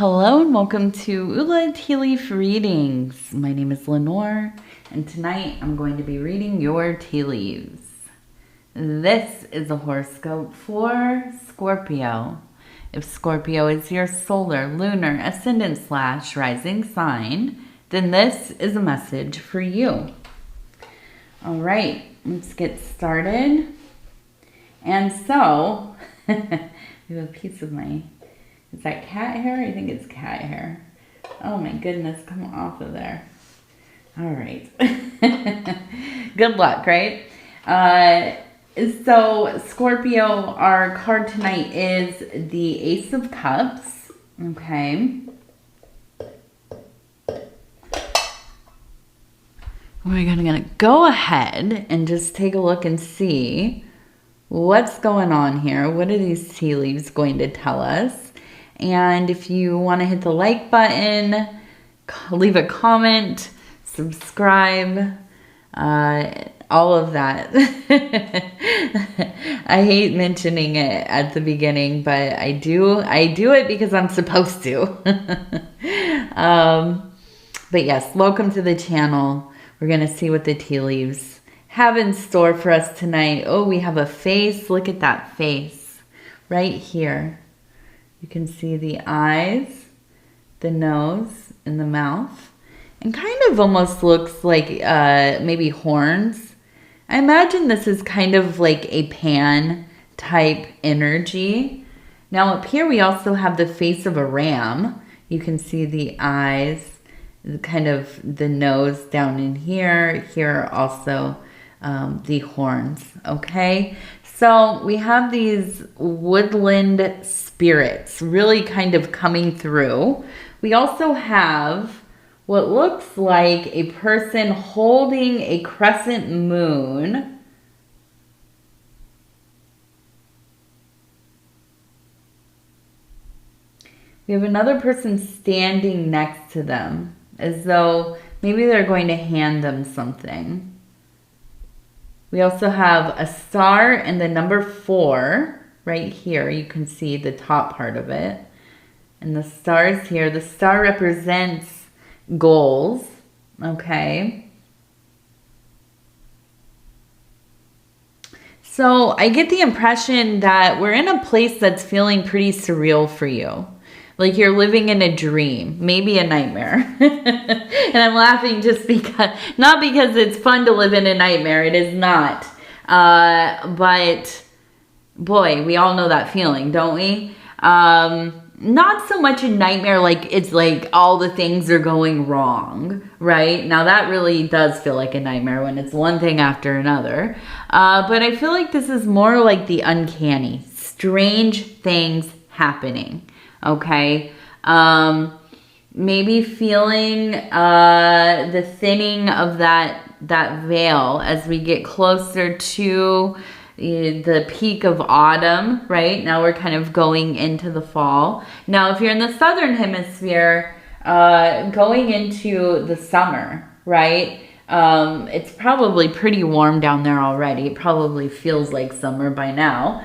Hello and welcome to Ula Tea Leaf Readings. My name is Lenor and tonight I'm going to be reading your tea leaves. This is a horoscope for Scorpio. If Scorpio is your solar, lunar, ascendant / rising sign, then this is a message for you. All right, let's get started. And so, I have a piece of my... Is that cat hair? I think it's cat hair. Oh my goodness, come off of there. All right. Good luck, right? So Scorpio, our card tonight is the Ace of Cups. Okay. We're gonna go ahead and just take a look and see what's going on here. What are these tea leaves going to tell us? And if you want to hit the like button, leave a comment, subscribe, all of that. I hate mentioning it at the beginning, but I do it because I'm supposed to. But yes, welcome to the channel. We're going to see what the tea leaves have in store for us tonight. Oh, we have a face. Look at that face right here. You can see the eyes, the nose, and the mouth. And kind of almost looks like maybe horns. I imagine this is kind of like a pan type energy. Now up here we also have the face of a ram. You can see the eyes, kind of the nose down in here. Here are also the horns, okay? So we have these woodland spirits really kind of coming through. We also have what looks like a person holding a crescent moon. We have another person standing next to them as though maybe they're going to hand them something. We also have a star and the number 4 right here. You can see the top part of it. And the star is here. The star represents goals, okay? So I get the impression that we're in a place that's feeling pretty surreal for you. Like you're living in a dream, maybe a nightmare. And I'm laughing just because, not because it's fun to live in a nightmare. It is not. But boy, we all know that feeling, don't we? Not so much a nightmare like it's like all the things are going wrong, right? Now that really does feel like a nightmare when it's one thing after another. But I feel like this is more like the uncanny, strange things happening. Okay, maybe feeling the thinning of that veil as we get closer to the peak of autumn, right? Now we're kind of going into the fall. Now, if you're in the southern hemisphere, going into the summer, right? It's probably pretty warm down there already. It probably feels like summer by now.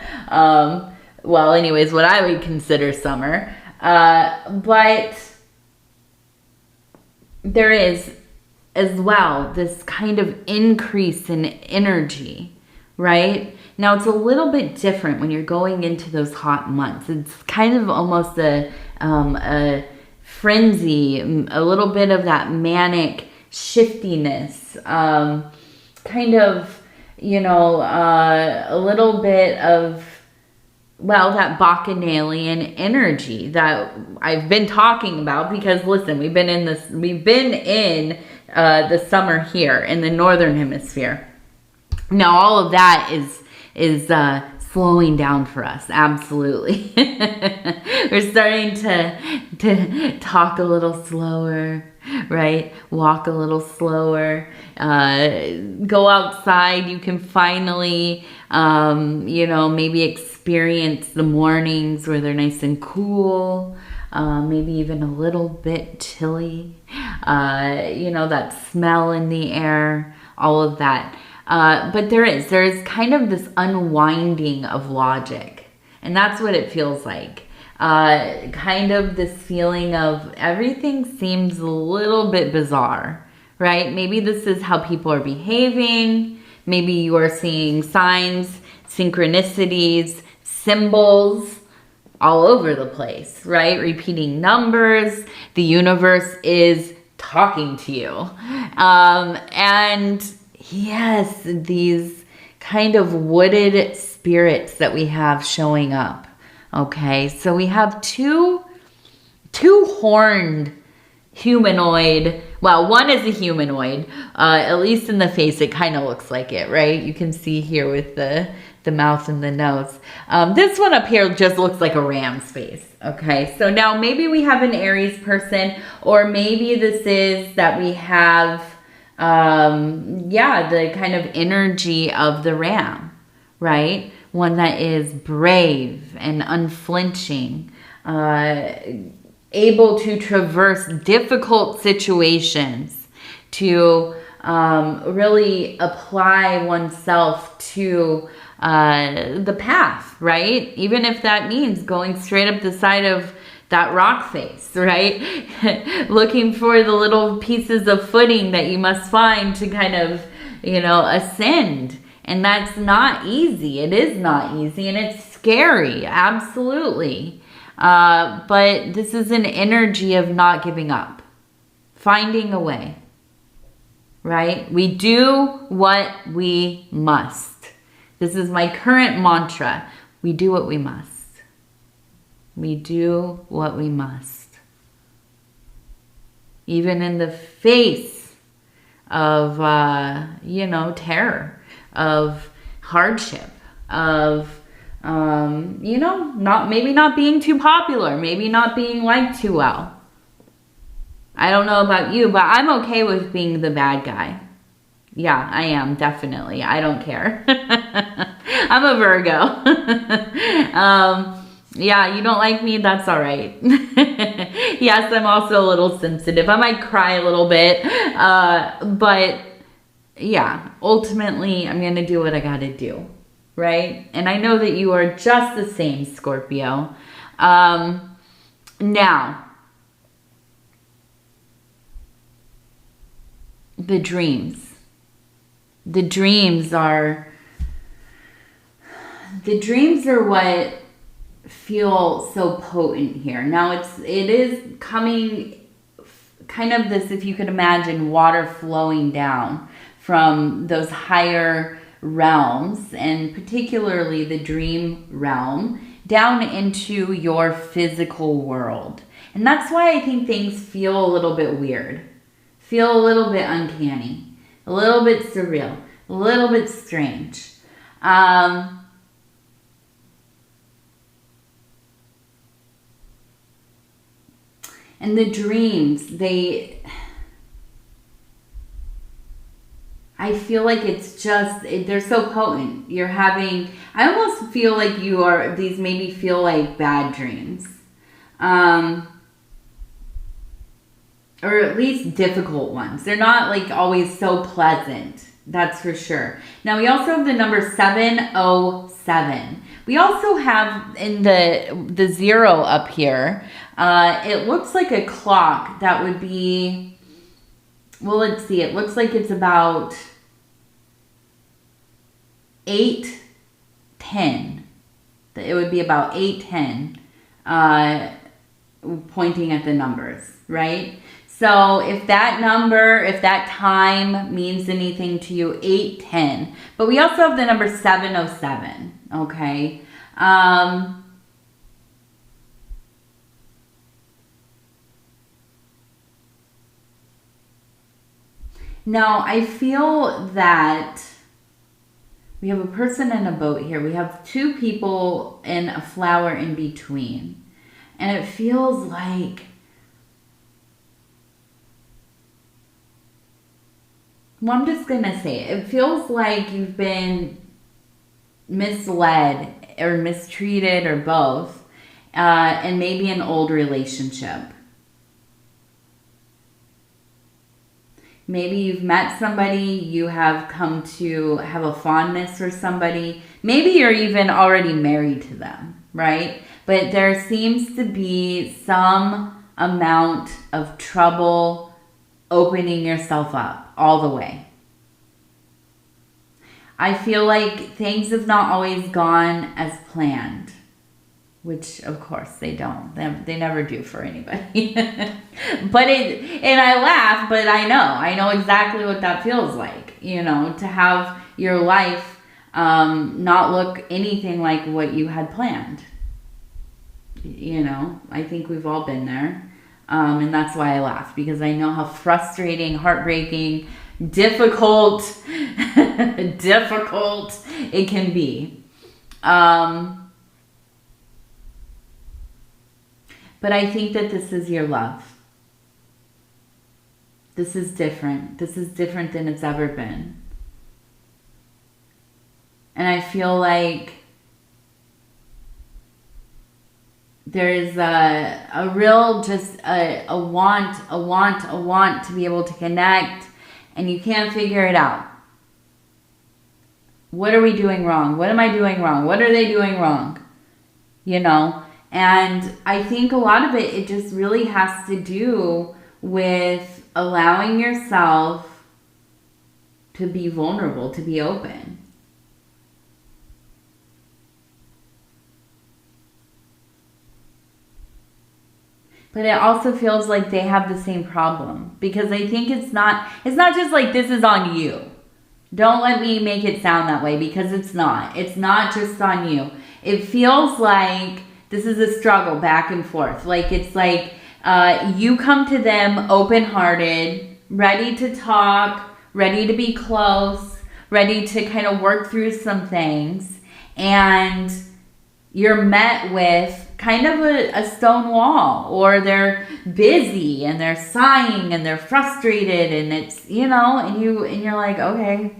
Well, anyways, what I would consider summer. But there is as well this kind of increase in energy, right? Now, it's a little bit different when you're going into those hot months. It's kind of almost a frenzy, a little bit of that manic shiftiness, kind of, you know, a little bit of, well, that bacchanalian energy that I've been talking about because listen, we've been in the summer here in the northern hemisphere. Now all of that is slowing down for us, absolutely. We're starting to talk a little slower, right? Walk a little slower, go outside. You can finally, you know, maybe experience the mornings where they're nice and cool, maybe even a little bit chilly, you know, that smell in the air, all of that. But there is kind of this unwinding of logic, and that's what it feels like. Kind of this feeling of everything seems a little bit bizarre, right? Maybe this is how people are behaving. Maybe you are seeing signs, synchronicities, symbols all over the place, right? Repeating numbers. The universe is talking to you. And yes, these kind of wooded spirits that we have showing up. Okay, so we have two horned humanoid. Well, one is a humanoid. At least in the face, it kind of looks like it, right? You can see here with the mouth and the nose. This one up here just looks like a ram's face. Okay, so now maybe we have an Aries person, or maybe this is that we have, the kind of energy of the ram, right? One that is brave and unflinching, able to traverse difficult situations, to really apply oneself to the path, right? Even if that means going straight up the side of that rock face, right? Looking for the little pieces of footing that you must find to kind of, ascend. And that's not easy. It is not easy, and it's scary, absolutely. But this is an energy of not giving up, finding a way, right? We do what we must. This is my current mantra. We do what we must. We do what we must. Even in the face of, terror, of hardship, of, maybe not being too popular, maybe not being liked too well. I don't know about you, but I'm okay with being the bad guy. Yeah, I am, definitely. I don't care. I'm a Virgo. You don't like me? That's all right. Yes, I'm also a little sensitive. I might cry a little bit, but yeah, ultimately, I'm going to do what I got to do, right? And I know that you are just the same, Scorpio. Now, the dreams. The dreams are what feel so potent here. Now, it is coming kind of this, if you could imagine, water flowing down from those higher realms, and particularly the dream realm, down into your physical world. And that's why I think things feel a little bit weird, feel a little bit uncanny, a little bit surreal, a little bit strange. And the dreams, I feel like it's just, they're so potent. I almost feel like these maybe feel like bad dreams. Or at least difficult ones. They're not like always so pleasant. That's for sure. Now we also have the number 707. We also have in the 0 up here, it looks like a clock that would be, well, let's see. It looks like it's about 8:10. It would be about 8:10, pointing at the numbers, right? So if that time means anything to you, 8:10. But we also have the number 707, okay? Now, I feel that we have a person in a boat here. We have two people and a flower in between. And it feels like I'm just going to say it. It feels like you've been misled or mistreated or both, and maybe an old relationship. Maybe you've met somebody, you have come to have a fondness for somebody. Maybe you're even already married to them, right? But there seems to be some amount of trouble opening yourself up all the way. I feel like things have not always gone as planned, which of course they don't. They never do for anybody. But and I laugh, but I know exactly what that feels like, you know, to have your life not look anything like what you had planned. You know, I think we've all been there. And that's why I laugh, because I know how frustrating, heartbreaking, difficult it can be. But I think that this is your love. This is different. This is different than it's ever been. And I feel like there is a real just a want to be able to connect, and you can't figure it out. What are we doing wrong? What am I doing wrong? What are they doing wrong? You know? And I think a lot of it just really has to do with allowing yourself to be vulnerable, to be open. But it also feels like they have the same problem, because I think it's not just like this is on you. Don't let me make it sound that way, because it's not. It's not just on you. It feels like this is a struggle back and forth. Like it's like you come to them open-hearted, ready to talk, ready to be close, ready to kind of work through some things, and you're met with kind of a stone wall, or they're busy and they're sighing and they're frustrated, and it's, you know, and you're like, okay,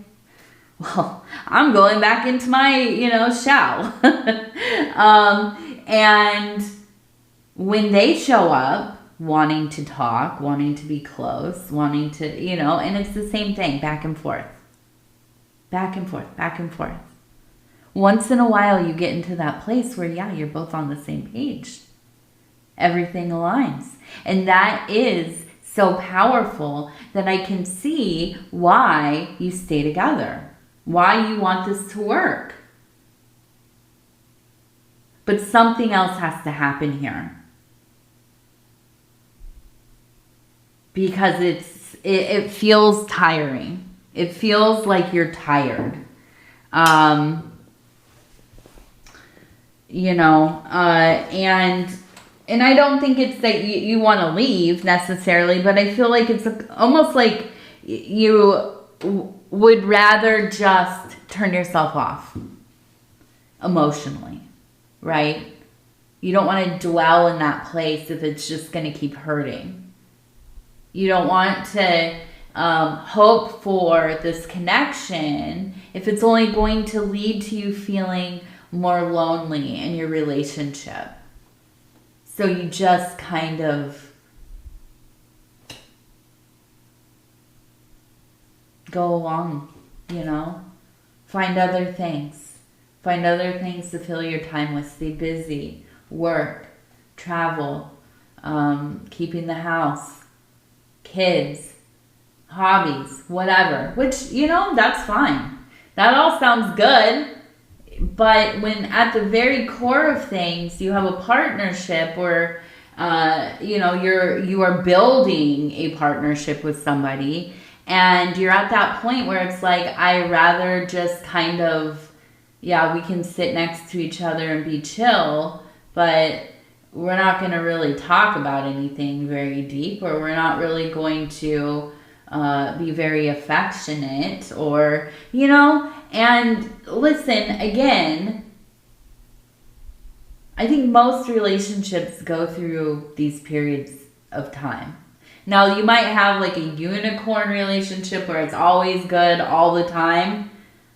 well, I'm going back into my, you know, shell. And when they show up wanting to talk, wanting to be close, wanting to, you know, and it's the same thing, back and forth, back and forth, back and forth. Once in a while you get into that place where, yeah, you're both on the same page. Everything aligns. And that is so powerful that I can see why you stay together, why you want this to work. But something else has to happen here. Because it feels tiring. It feels like you're tired. You know, and I don't think it's that you want to leave necessarily, but I feel like it's almost like you would rather just turn yourself off emotionally, right? You don't want to dwell in that place if it's just going to keep hurting. You don't want to hope for this connection if it's only going to lead to you feeling more lonely in your relationship. So you just kind of go along, you know, find other things to fill your time with. Stay busy, work, travel, keeping the house, kids, hobbies, whatever, which, you know, that's fine. That all sounds good. But when at the very core of things, you have a partnership, or, you know, you are building a partnership with somebody, and you're at that point where it's like, I rather just kind of, yeah, we can sit next to each other and be chill, but we're not going to really talk about anything very deep, or we're not really going to be very affectionate, or, you know. And listen, again, I think most relationships go through these periods of time. Now, you might have like a unicorn relationship where it's always good all the time.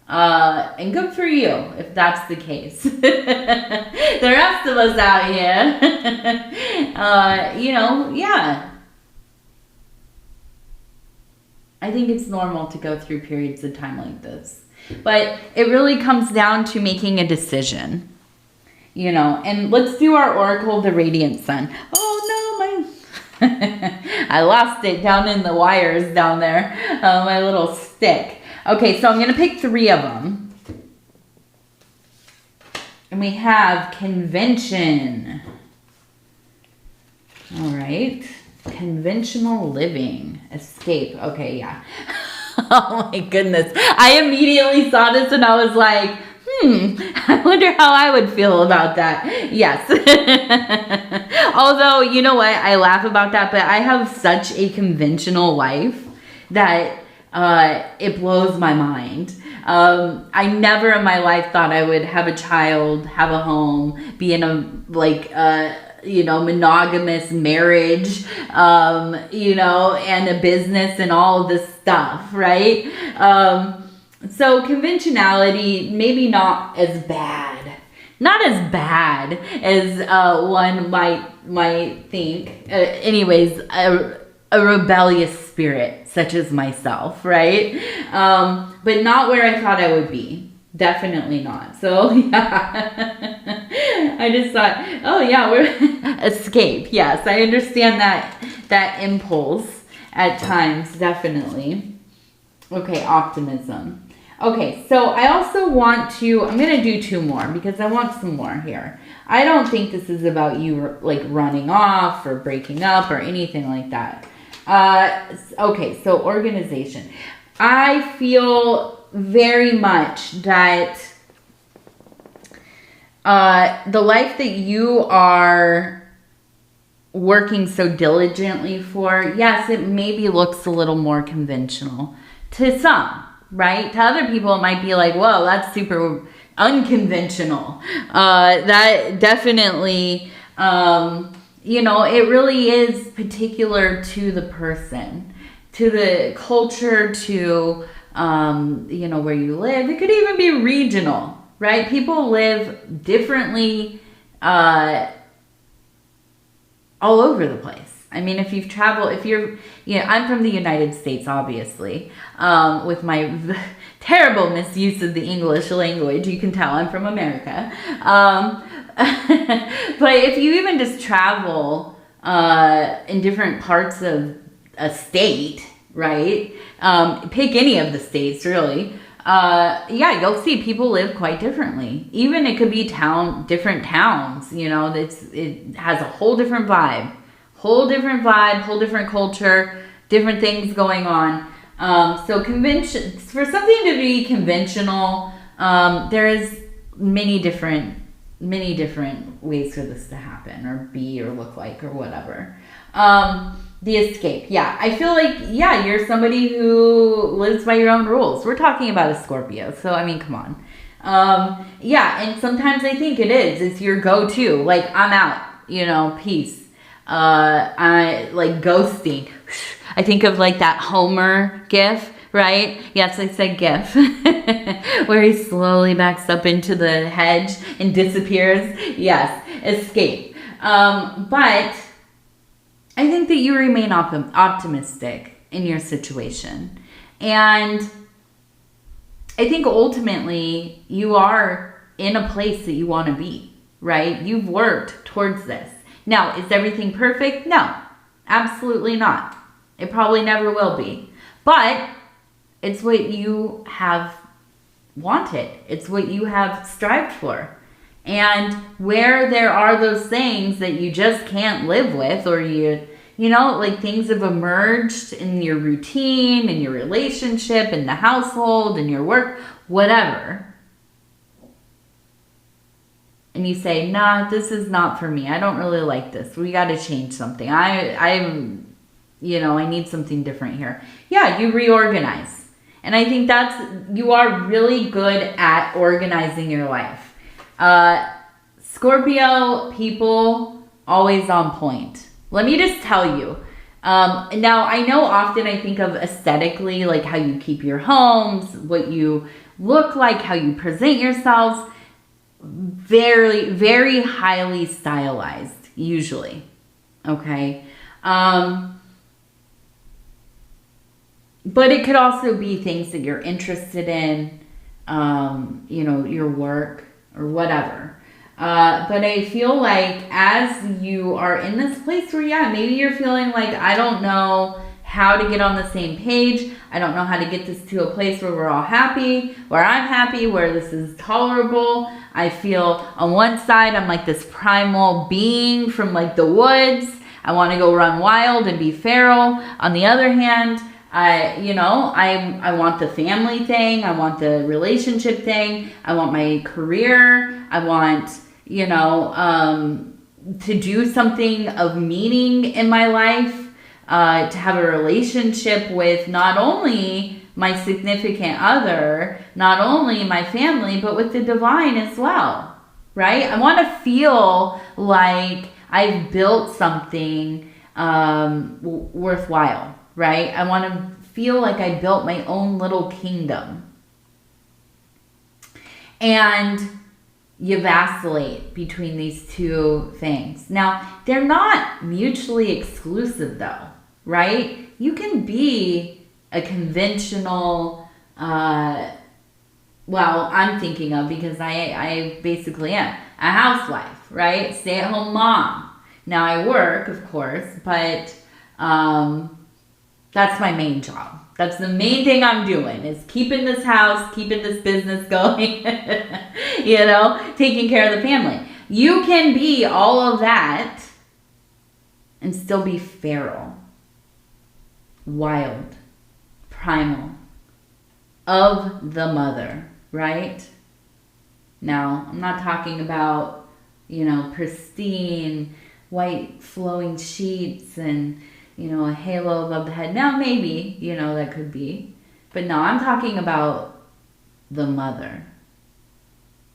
And good for you if that's the case. The rest of us out here, you know, yeah. I think it's normal to go through periods of time like this. But it really comes down to making a decision. you know. And let's do our oracle, the radiant sun. Oh no, my I lost it down in the wires down there, my little stick. Okay, so I'm gonna pick 3 of them, and we have convention. All right, conventional living, escape. Okay, yeah. Oh my goodness, I immediately saw this and I was like, I wonder how I would feel about that. Yes. Although, you know what? I laugh about that, but I have such a conventional life that it blows my mind. I never in my life thought I would have a child, have a home, be in a, like, you know, monogamous marriage, you know, and a business and all of this stuff, right? So conventionality, maybe not as bad. Not as bad as one might think. Anyways, a rebellious spirit such as myself, right? But not where I thought I would be. Definitely not. So yeah, I just thought, oh yeah, we're escape. Yes, I understand that impulse at times, definitely. Okay, optimism. Okay, so I also want to, I'm going to do 2 more because I want some more here. I don't think this is about you like running off or breaking up or anything like that. Okay, so organization. I feel very much that the life that you are working so diligently for, yes, it maybe looks a little more conventional to some. Right? To other people, it might be like, whoa, that's super unconventional. That definitely, you know, it really is particular to the person, to the culture, to, you know, where you live. It could even be regional, right? People live differently all over the place. I mean, if you've traveled, if you're, you know, I'm from the United States, obviously, with my terrible misuse of the English language. You can tell I'm from America. But if you even just travel in different parts of a state, right? Pick any of the states, really. Yeah, you'll see people live quite differently. Even it could be different towns, you know, it has a whole different vibe. Whole different culture, different things going on. So convention, for something to be conventional, there is many different ways for this to happen or be or look like or whatever. The escape. Yeah, I feel like, yeah, you're somebody who lives by your own rules. We're talking about a Scorpio, so I mean, come on. Yeah, and sometimes I think it's your go-to. Like, I'm out, you know, peace. I like ghosting. I think of like that Homer gif, right? Yes, I said gif. Where he slowly backs up into the hedge and disappears. Yes, escape. But I think that you remain optimistic in your situation. And I think ultimately you are in a place that you want to be, right? You've worked towards this. Now, is everything perfect? No, absolutely not. It probably never will be. But it's what you have wanted. It's what you have strived for. And where there are those things that you just can't live with, or you know, like things have emerged in your routine, in your relationship, in the household, in your work, whatever. And you say, nah, this is not for me. I don't really like this. We got to change something. I'm, you know, I need something different here. Yeah, you reorganize. And I think you are really good at organizing your life. Scorpio people, always on point. Let me just tell you. Now, I know often I think of aesthetically, like how you keep your homes, what you look like, how you present yourselves. Very, very highly stylized, usually. Okay. But it could also be things that you're interested in, you know, your work or whatever. But I feel like as you are in this place where, yeah, maybe you're feeling like, I don't know how to get on the same page. I don't know how to get this to a place where we're all happy, where I'm happy, where this is tolerable. I feel on one side, I'm like this primal being from like the woods. I want to go run wild and be feral. On the other hand, I want the family thing. I want the relationship thing. I want my career. I want, to do something of meaning in my life, to have a relationship with not only my significant other, not only my family, but with the divine as well, right? I want to feel like I've built something worthwhile, right? I want to feel like I built my own little kingdom. And you vacillate between these two things. Now, they're not mutually exclusive though, right? You can be a conventional, I'm thinking of, because I basically am a housewife, right? Stay-at-home mom. Now I work, of course, but that's my main job. That's the main thing I'm doing, is keeping this house, keeping this business going, taking care of the family. You can be all of that and still be feral, wild, primal, of the mother, right? Now, I'm not talking about, pristine, white flowing sheets and, a halo above the head. Now, maybe, that could be. But no, I'm talking about the mother.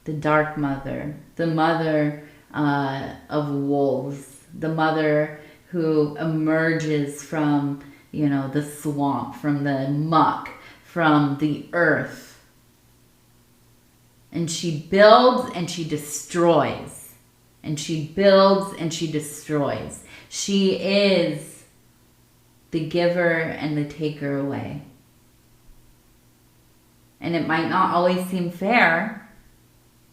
The dark mother. The mother of wolves. The mother who emerges from, the swamp, from the muck, from the earth. And she builds and she destroys. And she builds and she destroys. She is the giver and the taker away. And it might not always seem fair,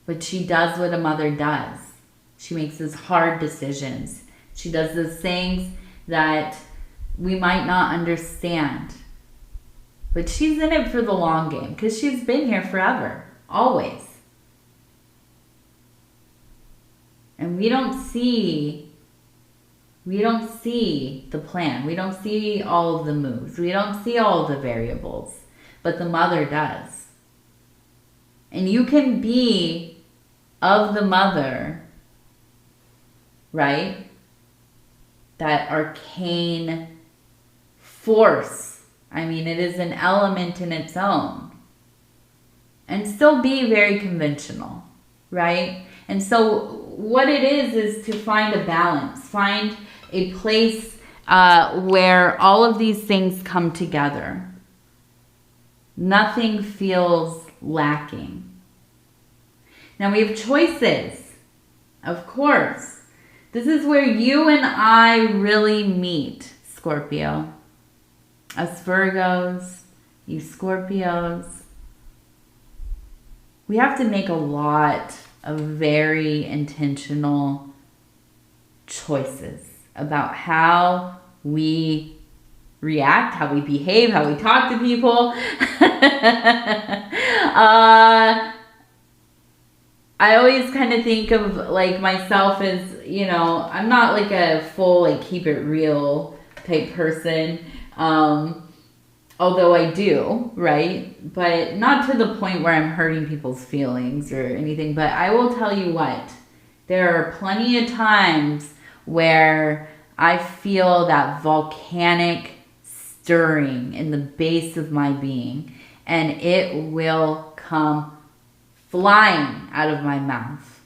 but she does what a mother does. She makes those hard decisions. She does those things that we might not understand. But she's in it for the long game, because she's been here forever, always. And we don't see the plan. We don't see all of the moves. We don't see all of the variables. But the mother does. And you can be of the mother, right? That arcane force. I mean, it is an element in its own. And still be very conventional, right? And so what it is to find a balance. Find a place where all of these things come together. Nothing feels lacking. Now we have choices, of course. This is where you and I really meet, Scorpio. Us Virgos, you Scorpios. We have to make a lot of very intentional choices about how we react, how we behave, how we talk to people. I always kind of think of like myself as, I'm not like a full like keep it real type person. Although I do, right? But not to the point where I'm hurting people's feelings or anything. But I will tell you what, there are plenty of times where I feel that volcanic stirring in the base of my being, and it will come flying out of my mouth.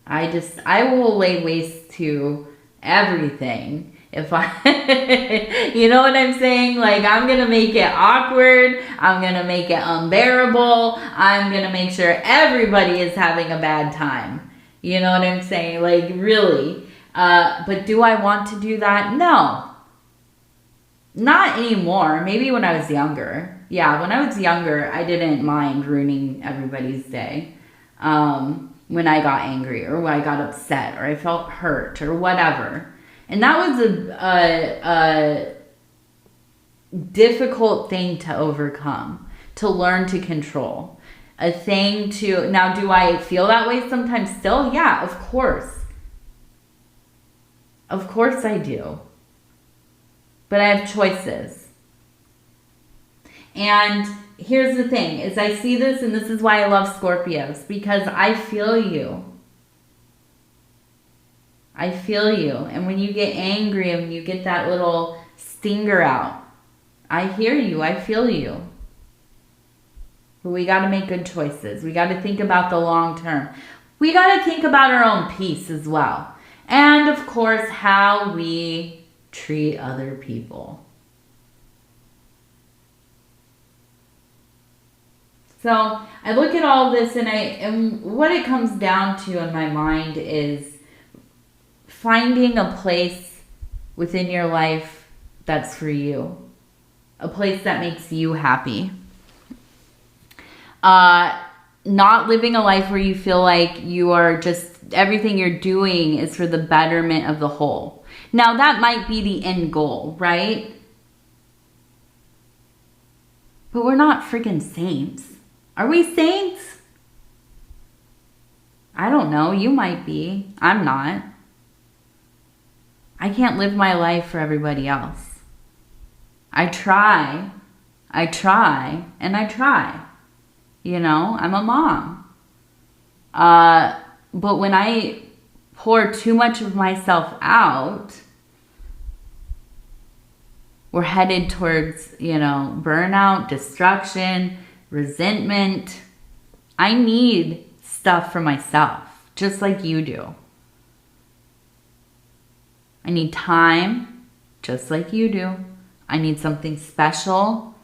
I will lay waste to everything if I, you know what I'm saying? Like, I'm going to make it awkward. I'm going to make it unbearable. I'm going to make sure everybody is having a bad time. You know what I'm saying? Like, really. But do I want to do that? No. Not anymore. Maybe when I was younger. Yeah, when I was younger, I didn't mind ruining everybody's day. when I got angry or when I got upset or I felt hurt or whatever. And that was a difficult thing to overcome, to learn to control. A thing to, now do I feel that way sometimes still? Yeah, of course. Of course I do. But I have choices. And here's the thing, is I see this, and this is why I love Scorpios, because I feel you. I feel you. And when you get angry and you get that little stinger out, I hear you. I feel you. But we got to make good choices. We got to think about the long term. We got to think about our own peace as well. And of course, how we treat other people. So I look at all this, and what it comes down to in my mind is finding a place within your life that's for you. A place that makes you happy. Not living a life where you feel like you are just, everything you're doing is for the betterment of the whole. Now that might be the end goal, right? But we're not freaking saints. Are we saints? I don't know. You might be. I'm not. I can't live my life for everybody else. I try, and I try. You know, I'm a mom. But when I pour too much of myself out, we're headed towards, you know, burnout, destruction, resentment. I need stuff for myself, just like you do. I need time, just like you do. I need something special,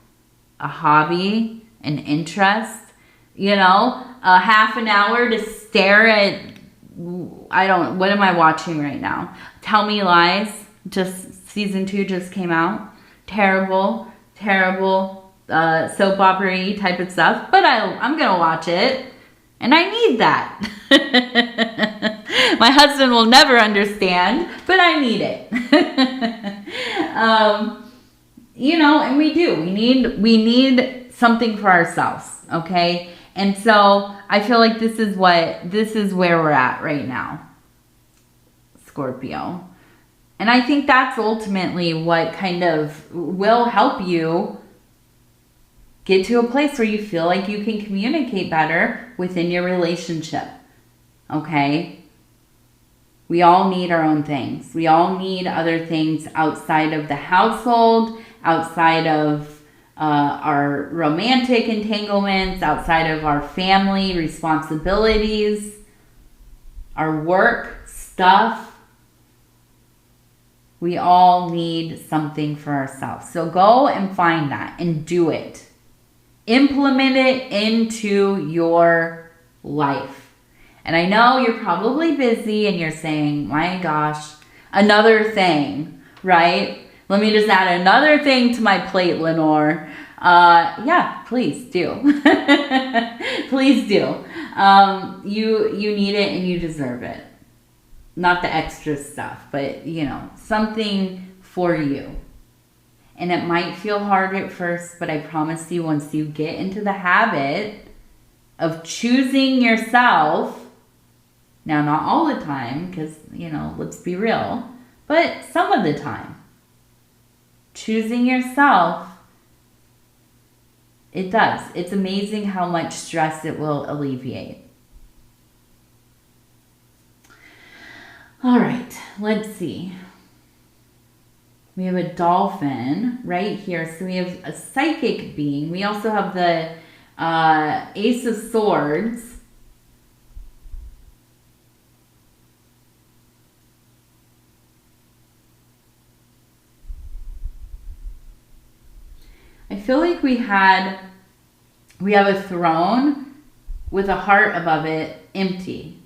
a hobby, an interest, you know, a half an hour to stare at, what am I watching right now? Tell Me Lies, just season 2 just came out. Terrible soap opera-y type of stuff, but I'm gonna watch it, and I need that. My husband will never understand, but I need it. You know, and we do. We need something for ourselves, okay? And so I feel like this is where we're at right now, Scorpio. And I think that's ultimately what kind of will help you get to a place where you feel like you can communicate better within your relationship, okay? We all need our own things. We all need other things outside of the household, outside of our romantic entanglements, outside of our family responsibilities, our work stuff. We all need something for ourselves. So go and find that and do it. Implement it into your life. And I know you're probably busy and you're saying, my gosh, another thing, right? Let me just add another thing to my plate, Lenor. Yeah, please do. Please do. You need it and you deserve it. Not the extra stuff, but, you know, something for you. And it might feel hard at first, but I promise you, once you get into the habit of choosing yourself, now not all the time, because, you know, let's be real, but some of the time, choosing yourself, it does. It's amazing how much stress it will alleviate. All right, let's see. We have a dolphin right here. So we have a psychic being. We also have the Ace of Swords. I feel like we have a throne with a heart above it, empty.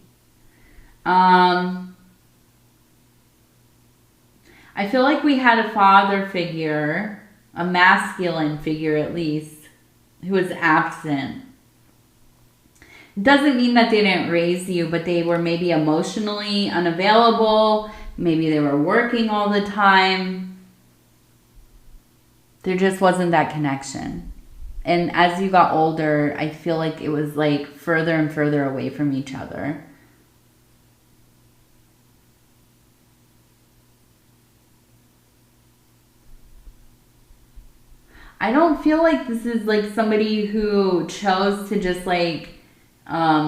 I feel like we had a father figure, a masculine figure at least, who was absent. Doesn't mean that they didn't raise you, but they were maybe emotionally unavailable. Maybe they were working all the time. There just wasn't that connection. And as you got older, I feel like it was like further and further away from each other. I don't feel like this is like somebody who chose to just like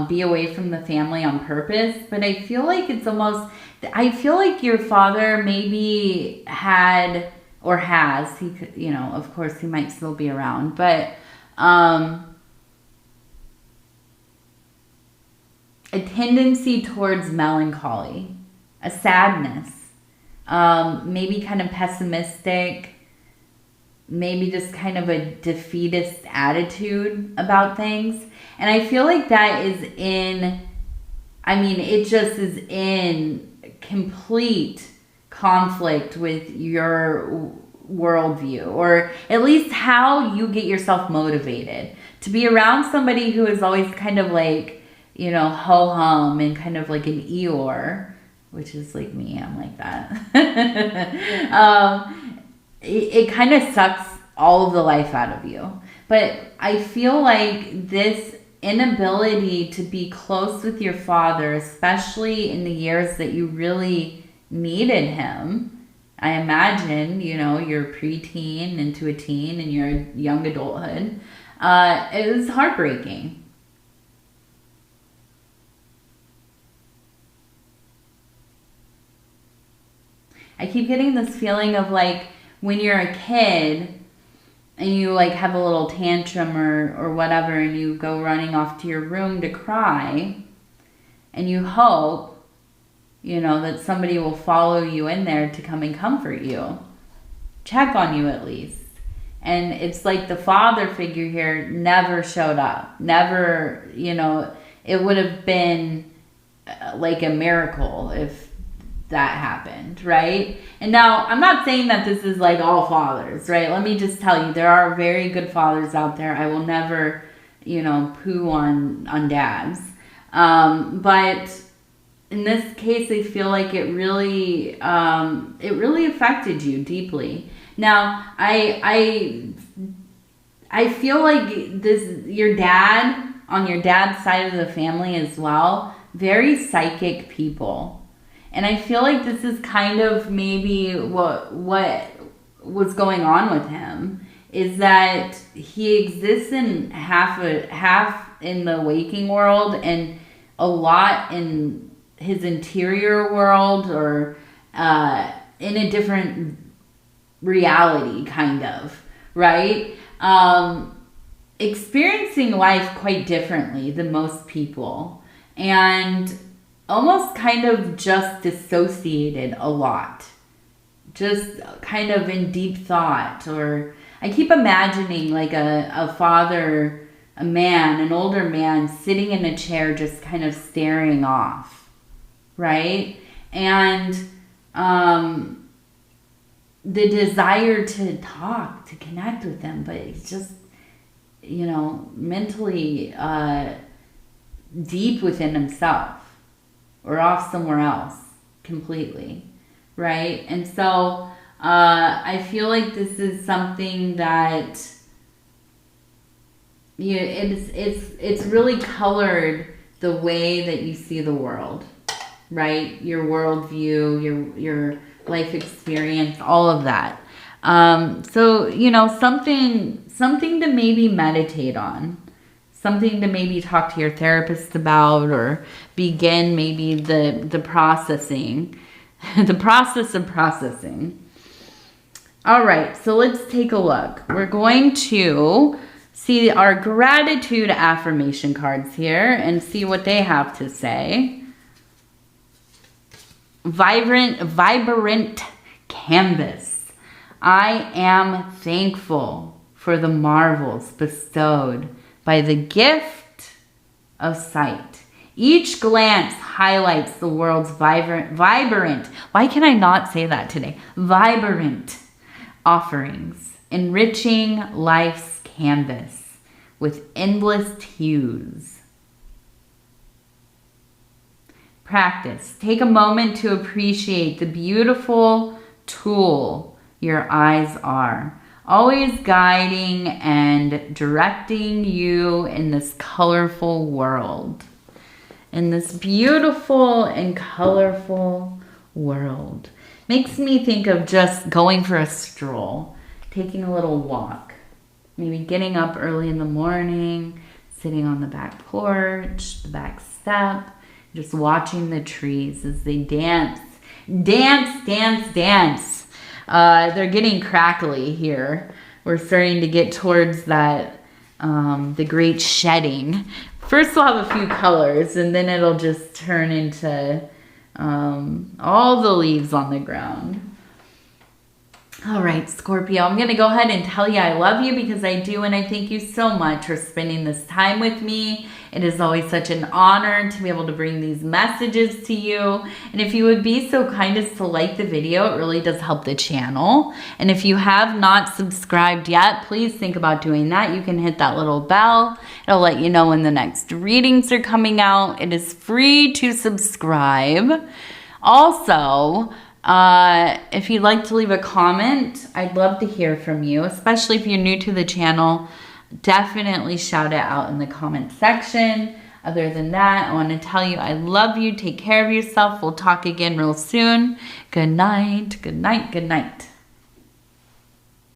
be away from the family on purpose, but I feel like it's almost, I feel like your father maybe had or has, he could, you know, of course he might still be around, but a tendency towards melancholy, a sadness, maybe kind of pessimistic, maybe just kind of a defeatist attitude about things. And I feel like that is in, I mean, it just is in complete conflict with your worldview, or at least how you get yourself motivated. To be around somebody who is always kind of like, you know, ho-hum and kind of like an Eeyore, which is like me, I'm like that. It kind of sucks all of the life out of you. But I feel like this inability to be close with your father, especially in the years that you really needed him, I imagine, you know, you're preteen into a teen and you're young adulthood, it was heartbreaking. I keep getting this feeling of like, when you're a kid and you like have a little tantrum or whatever, and you go running off to your room to cry, and you hope, you know, that somebody will follow you in there to come and comfort you, check on you at least. And it's like the father figure here never showed up, never, you know, it would have been like a miracle if that happened, right? And now I'm not saying that this is like all fathers, right? Let me just tell you, there are very good fathers out there. I will never, you know, poo on dads. But in this case, I feel like it really affected you deeply. Now, I feel like this, your dad, on your dad's side of the family as well, very psychic people. And I feel like this is kind of maybe what was going on with him, is that he exists in half in the waking world and a lot in his interior world, or in a different reality, kind of, right? Experiencing life quite differently than most people, and almost kind of just dissociated a lot. Just kind of in deep thought. Or I keep imagining like a father, a man, an older man sitting in a chair just kind of staring off, right? And the desire to talk, to connect with them, but it's just, you know, mentally deep within himself, or off somewhere else completely, right? And so I feel like this is something that it's really colored the way that you see the world, right? Your worldview, your life experience, all of that. So, you know, something to maybe meditate on. Something to maybe talk to your therapist about, or begin maybe the processing, the process of processing. All right, so let's take a look. We're going to see our gratitude affirmation cards here and see what they have to say. Vibrant canvas. I am thankful for the marvels bestowed by the gift of sight. Each glance highlights the world's vibrant, why can I not say that today? Vibrant offerings, enriching life's canvas with endless hues. Practice. Take a moment to appreciate the beautiful tool your eyes are. Always guiding and directing you in this colorful world. In this beautiful and colorful world. Makes me think of just going for a stroll. Taking a little walk. Maybe getting up early in the morning. Sitting on the back porch. The back step. Just watching the trees as they dance. Dance, dance, dance. They're getting crackly here. We're starting to get towards that, the great shedding. First we'll have a few colors and then it'll just turn into all the leaves on the ground. All right, Scorpio, I'm going to go ahead and tell you I love you because I do, and I thank you so much for spending this time with me. It is always such an honor to be able to bring these messages to you. And if you would be so kind as to like the video, it really does help the channel. And if you have not subscribed yet, please think about doing that. You can hit that little bell. It'll let you know when the next readings are coming out. It is free to subscribe. Also, if you'd like to leave a comment, I'd love to hear from you, especially if you're new to the channel. Definitely shout it out in the comment section. Other than that, I want to tell you I love you. Take care of yourself. We'll talk again real soon. Good night, good night, good night.